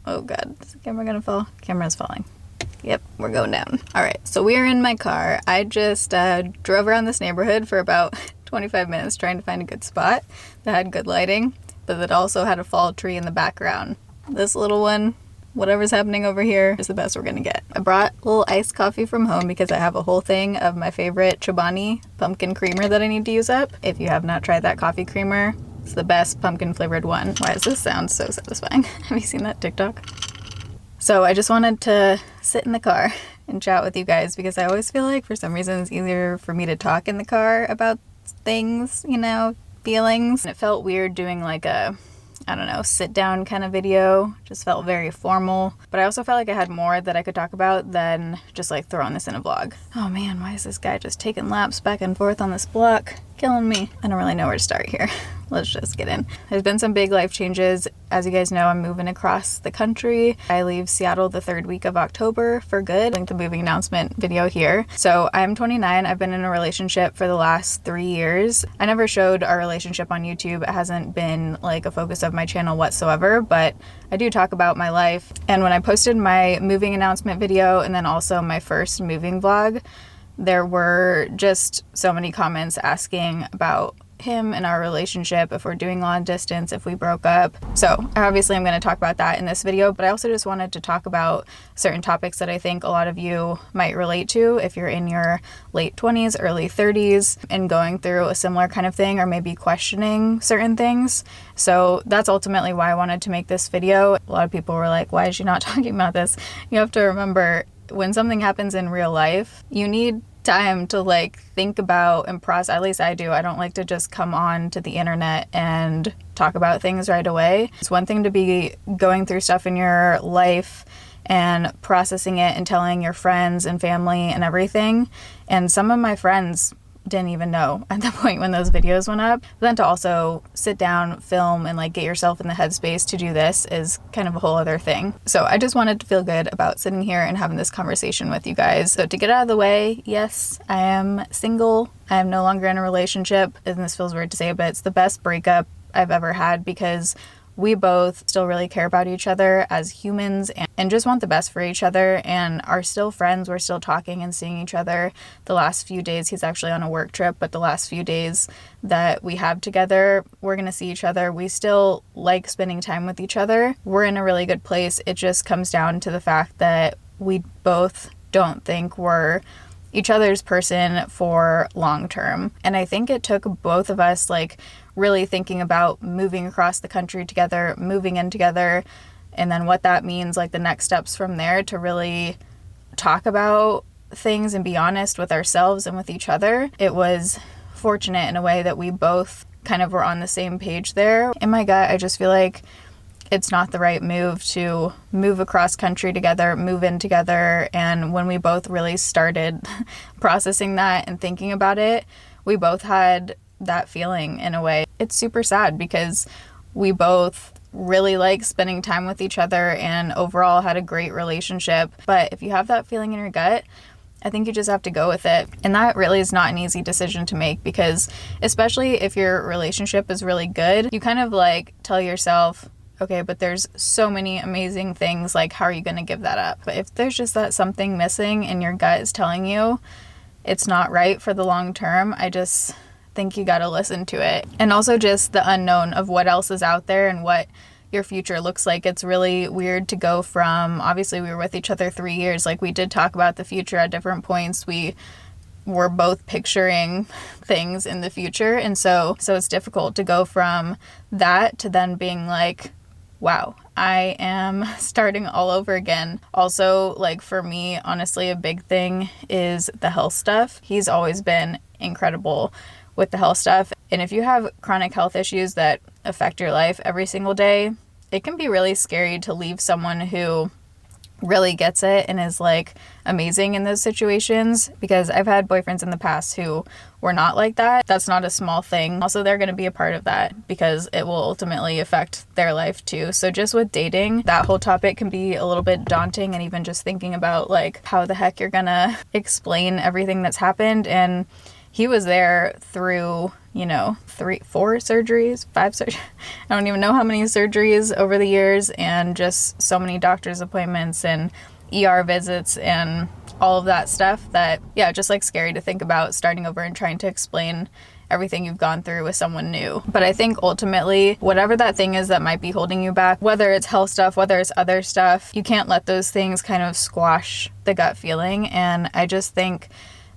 Oh God, is the camera gonna fall? Camera's falling. Yep, we're going down. All right, so we are in my car. I just drove around this neighborhood for about 25 minutes trying to find a good spot that had good lighting, but that also had a fall tree in the background. This little one, whatever's happening over here, is the best we're gonna get. I brought a little iced coffee from home because I have a whole thing of my favorite Chobani pumpkin creamer that I need to use up. If you have not tried that coffee creamer, it's the best pumpkin flavored one. Why does this sound so satisfying? Have you seen that TikTok? So I just wanted to sit in the car and chat with you guys because I always feel like for some reason it's easier for me to talk in the car about things, you know, feelings. And it felt weird doing like a, I don't know, sit down kind of video. Just felt very formal. But I also felt like I had more that I could talk about than just like throwing this in a vlog. Oh man, why is this guy just taking laps back and forth on this block? Killing me. I don't really know where to start here. Let's just get in. There's been some big life changes. As you guys know, I'm moving across the country. I leave Seattle the 3rd week of October for good. Link the moving announcement video here. So I'm 29. I've been in a relationship for the last 3 years. I never showed our relationship on YouTube. It hasn't been like a focus of my channel whatsoever, but I do talk about my life. And when I posted my moving announcement video and then also my first moving vlog, there were just so many comments asking about him and our relationship, if we're doing long distance, if we broke up. So obviously I'm going to talk about that in this video, but I also just wanted to talk about certain topics that I think a lot of you might relate to if you're in your late 20s, early 30s and going through a similar kind of thing or maybe questioning certain things. So that's ultimately why I wanted to make this video. A lot of people were like, why is she not talking about this? You have to remember, when something happens in real life, you need time to like think about and process. At least I do. I don't like to just come on to the internet and talk about things right away. It's one thing to be going through stuff in your life and processing it and telling your friends and family and everything. And some of my friends didn't even know at the point when those videos went up. But then to also sit down, film, and like get yourself in the headspace to do this is kind of a whole other thing. So I just wanted to feel good about sitting here and having this conversation with you guys. So to get out of the way, yes, I am single. I am no longer in a relationship, and this feels weird to say, but it's the best breakup I've ever had because we both still really care about each other as humans and just want the best for each other and are still friends. We're still talking and seeing each other. The last few days, he's actually on a work trip, but the last few days that we have together, we're going to see each other. We still like spending time with each other. We're in a really good place. It just comes down to the fact that we both don't think we're each other's person for long term. And I think it took both of us like really thinking about moving across the country together, moving in together, and then what that means, like the next steps from there to really talk about things and be honest with ourselves and with each other. It was fortunate in a way that we both kind of were on the same page there. In my gut, I just feel like it's not the right move to move across country together, move in together. And when we both really started processing that and thinking about it, we both had that feeling in a way. It's super sad because we both really like spending time with each other and overall had a great relationship. But if you have that feeling in your gut, I think you just have to go with it. And that really is not an easy decision to make because especially if your relationship is really good, you kind of like tell yourself, okay, but there's so many amazing things, like how are you going to give that up? But if there's just that something missing and your gut is telling you it's not right for the long term, I just think you got to listen to it. And also just the unknown of what else is out there and what your future looks like. It's really weird to go from, obviously we were with each other 3 years, like we did talk about the future at different points. We were both picturing things in the future. And so it's difficult to go from that to then being like, wow, I am starting all over again. Also, like for me, honestly, a big thing is the health stuff. He's always been incredible with the health stuff. And if you have chronic health issues that affect your life every single day, it can be really scary to leave someone who really gets it and is like amazing in those situations, because I've had boyfriends in the past who were not like that. That's not a small thing. Also, they're going to be a part of that because it will ultimately affect their life too. So just with dating, that whole topic can be a little bit daunting, and even just thinking about like how the heck you're gonna explain everything that's happened. And he was there through, you know, 4 surgeries, 5 surgeries. I don't even know how many surgeries over the years, and just so many doctor's appointments and ER visits and all of that stuff that, yeah, just like scary to think about starting over and trying to explain everything you've gone through with someone new. But I think ultimately, whatever that thing is that might be holding you back, whether it's health stuff, whether it's other stuff, you can't let those things kind of squash the gut feeling. And I just think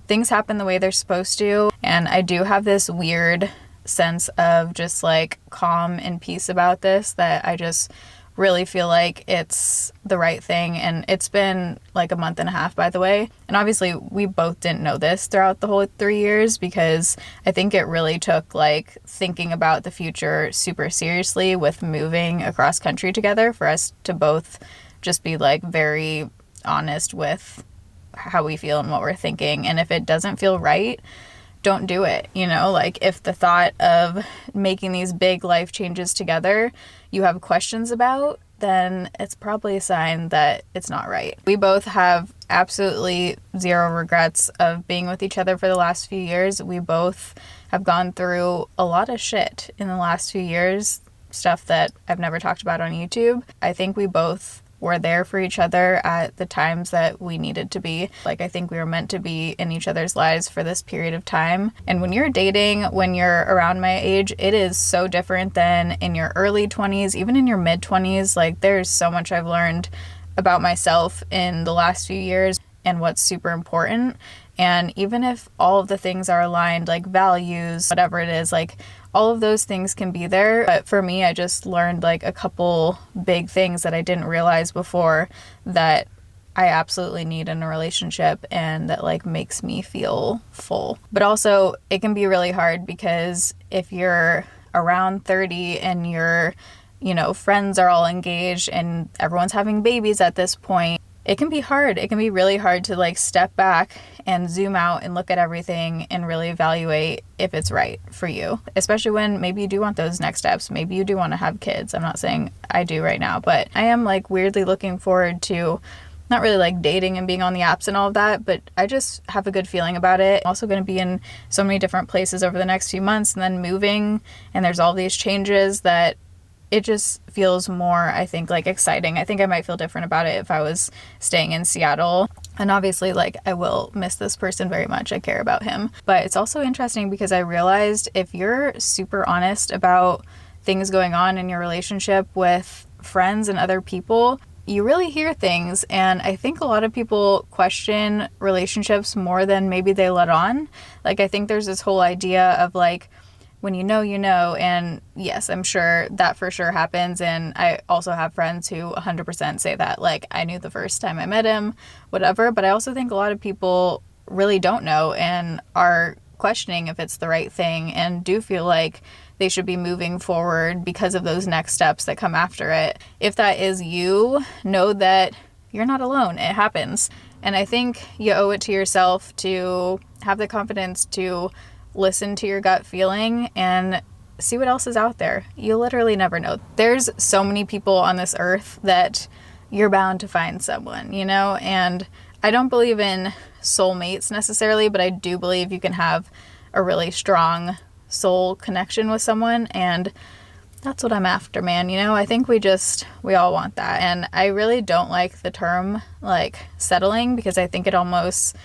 things happen the way they're supposed to. And I do have this weird sense of just like calm and peace about this, that I just really feel like it's the right thing. And it's been like a month and a half, by the way. And obviously we both didn't know this throughout the whole 3 years, because I think it really took like thinking about the future super seriously with moving across country together for us to both just be like very honest with how we feel and what we're thinking. And if it doesn't feel right, don't do it. You know, like if the thought of making these big life changes together you have questions about, then it's probably a sign that it's not right. We both have absolutely zero regrets of being with each other for the last few years. We both have gone through a lot of shit in the last few years, stuff that I've never talked about on YouTube. I think we both were there for each other at the times that we needed to be. Like, I think we were meant to be in each other's lives for this period of time. And when you're dating, when you're around my age, it is so different than in your early 20s, even in your mid 20s. Like, there's so much I've learned about myself in the last few years and what's super important. And even if all of the things are aligned, like values, whatever it is, like all of those things can be there. But for me, I just learned like a couple big things that I didn't realize before that I absolutely need in a relationship, and that like makes me feel full. But also it can be really hard, because if you're around 30 and your, you know, friends are all engaged and everyone's having babies at this point, it can be hard. It can be really hard to like step back and zoom out and look at everything and really evaluate if it's right for you, especially when maybe you do want those next steps. Maybe you do want to have kids. I'm not saying I do right now, but I am like weirdly looking forward to not really like dating and being on the apps and all of that, but I just have a good feeling about it. I'm also going to be in so many different places over the next few months, and then moving, and there's all these changes that it just feels more, I think, like exciting. I think I might feel different about it if I was staying in Seattle. And obviously, like, I will miss this person very much. I care about him. But it's also interesting because I realized if you're super honest about things going on in your relationship with friends and other people, you really hear things. And I think a lot of people question relationships more than maybe they let on. Like, I think there's this whole idea of like, when you know, you know. And yes, I'm sure that for sure happens. And I also have friends who 100% say that, like, I knew the first time I met him, whatever. But I also think a lot of people really don't know and are questioning if it's the right thing, and do feel like they should be moving forward because of those next steps that come after it. If that is you, know that you're not alone. It happens. And I think you owe it to yourself to have the confidence to listen to your gut feeling and see what else is out there. You literally never know. There's so many people on this earth that you're bound to find someone, you know? And I don't believe in soulmates necessarily, but I do believe you can have a really strong soul connection with someone, and that's what I'm after, man. You know, I think we all want that. And I really don't like the term like settling, because I think it almost,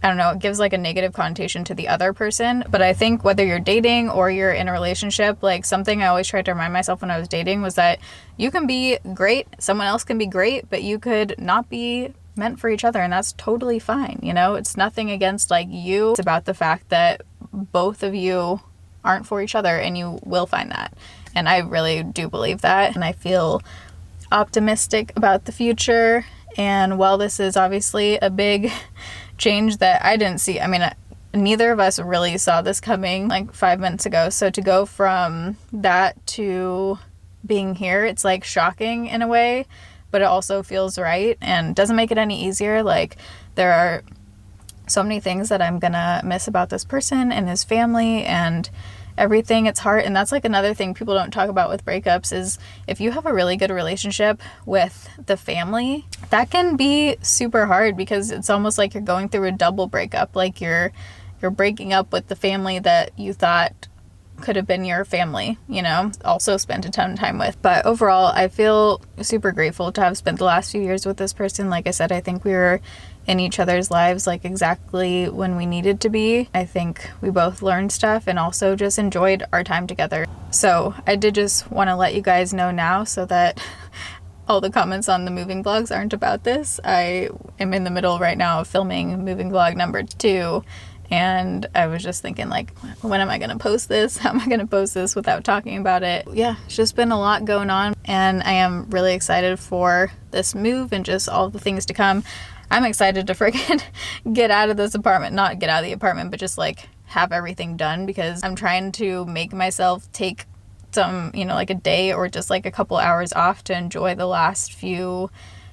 I don't know, it gives like a negative connotation to the other person. But I think whether you're dating or you're in a relationship, like something I always tried to remind myself when I was dating was that you can be great, someone else can be great, but you could not be meant for each other, and that's totally fine. You know, it's nothing against like you. It's about the fact that both of you aren't for each other, and you will find that. And I really do believe that, and I feel optimistic about the future. And while this is obviously a big change that I didn't see, I mean, neither of us really saw this coming like 5 minutes ago. So to go from that to being here, it's like shocking in a way, but it also feels right and doesn't make it any easier. Like, there are so many things that I'm gonna miss about this person and his family and everything. It's hard. And that's like another thing people don't talk about with breakups is if you have a really good relationship with the family, that can be super hard, because it's almost like you're going through a double breakup. Like you're you're breaking up with the family that you thought could have been your family, you know, also spent a ton of time with. But overall, I feel super grateful to have spent the last few years with this person. Like I said, I think we were in each other's lives like exactly when we needed to be. I think we both learned stuff and also just enjoyed our time together. So I did just want to let you guys know now so that all the comments on the moving vlogs aren't about this. I am in the middle right now of filming moving vlog number 2. And I was just thinking, like, when am I going to post this? How am I going to post this without talking about it? Yeah, it's just been a lot going on, and I am really excited for this move and just all the things to come. I'm excited to freaking get out of this apartment. Not get out of the apartment, but just, like, have everything done, because I'm trying to make myself take some, you know, like a day or just, like, a couple hours off to enjoy the last few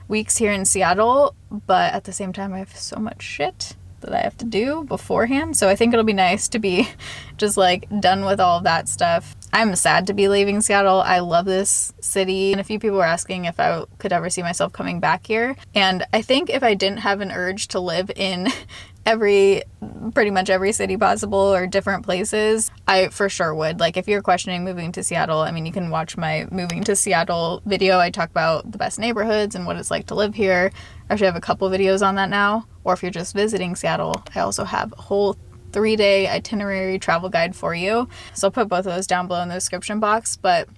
weeks here in Seattle. But at the same time, I have so much shit that I have to do beforehand, so I think it'll be nice to be just like done with all of that stuff. I'm sad to be leaving Seattle. I love this city, and a few people were asking if I could ever see myself coming back here, and I think if I didn't have an urge to live in pretty much every city possible or different places, I for sure would. Like, if you're questioning moving to Seattle, I mean, you can watch my moving to Seattle video. I talk about the best neighborhoods and what it's like to live here. I actually have a couple videos on that now. Or if you're just visiting Seattle, I also have a whole 3-day itinerary travel guide for you. So I'll put both of those down below in the description box. But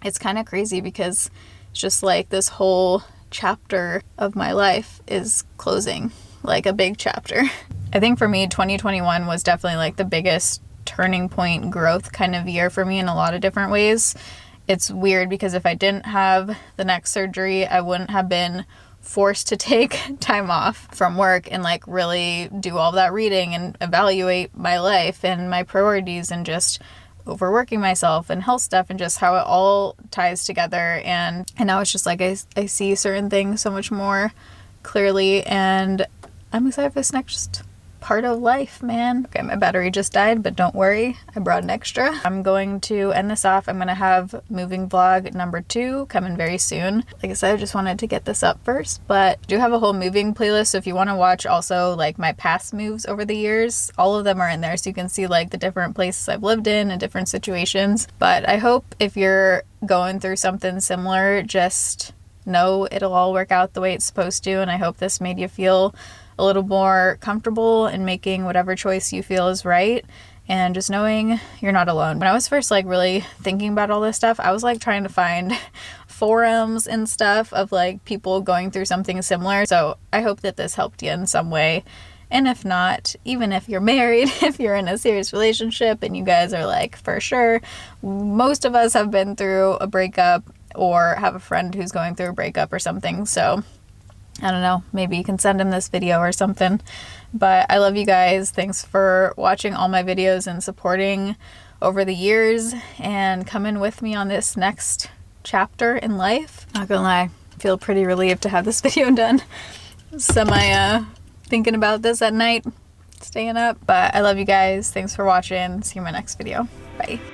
it's kind of crazy because it's just like this whole chapter of my life is closing, like a big chapter. I think for me, 2021 was definitely like the biggest turning point growth kind of year for me in a lot of different ways. It's weird because if I didn't have the neck surgery, I wouldn't have been forced to take time off from work and like really do all that reading and evaluate my life and my priorities and just overworking myself and health stuff and just how it all ties together. And now it's just like I see certain things so much more clearly, and I'm excited for this next part of life, man. Okay, my battery just died, but don't worry, I brought an extra. I'm going to end this off. I'm gonna have moving vlog number 2 coming very soon. Like I said, I just wanted to get this up first, but I do have a whole moving playlist, so if you want to watch also like my past moves over the years, all of them are in there, so you can see like the different places I've lived in and different situations. But I hope if you're going through something similar, just know it'll all work out the way it's supposed to, and I hope this made you feel a little more comfortable in making whatever choice you feel is right, and just knowing you're not alone. When I was first like really thinking about all this stuff, I was like trying to find forums and stuff of like people going through something similar, so I hope that this helped you in some way. And if not, even if you're married, if you're in a serious relationship and you guys are like, for sure, most of us have been through a breakup or have a friend who's going through a breakup or something, so I don't know, maybe you can send him this video or something. But I love you guys. Thanks for watching all my videos and supporting over the years and coming with me on this next chapter in life. Not gonna lie, I feel pretty relieved to have this video done. Thinking about this at night, staying up. But I love you guys. Thanks for watching. See you in my next video. Bye.